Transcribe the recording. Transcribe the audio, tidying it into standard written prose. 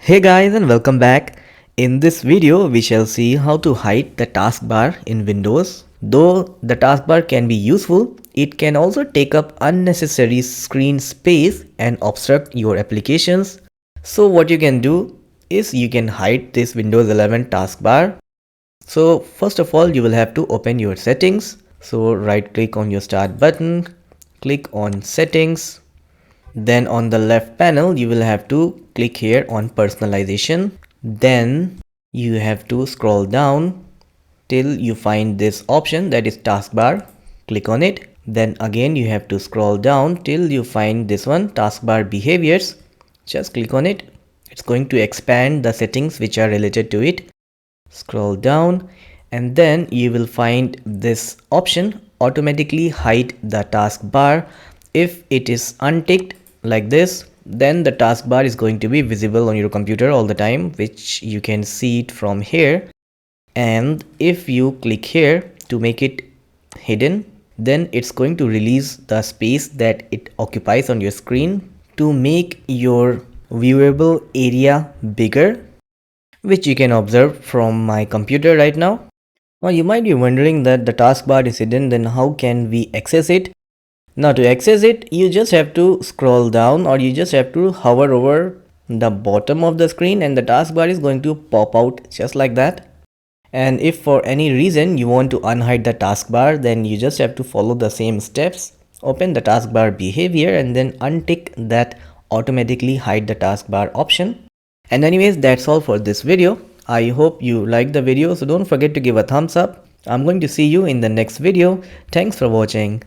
Hey guys and welcome back. In this video we shall see how to hide the taskbar in Windows. Though the taskbar can be useful, it can also take up unnecessary screen space and obstruct your applications. So what you can do is you can hide this Windows 11 taskbar. So first of all you will have to open your settings. So right click on your start button, click on settings. Then on the left panel, you will have to click here on personalization. Then you have to scroll down till you find this option, that is taskbar. Click on it. Then again you have to scroll down till you find this one, taskbar behaviors. Just click on it. It's going to expand the settings which are related to it. Scroll down and then you will find this option, automatically hide the taskbar. If it is unticked like this, then the taskbar is going to be visible on your computer all the time, which you can see it from here. And if you click here to make it hidden, then it's going to release the space that it occupies on your screen to make your viewable area bigger, which you can observe from my computer right now. Now you might be wondering that the taskbar is hidden, then how can we access it? Now to access it, you just have to scroll down or you just have to hover over the bottom of the screen and the taskbar is going to pop out just like that. And if for any reason you want to unhide the taskbar, then you just have to follow the same steps. Open the taskbar behavior and then untick that automatically hide the taskbar option. And anyways, that's all for this video. I hope you liked the video, so don't forget to give a thumbs up. I'm going to see you in the next video. Thanks for watching.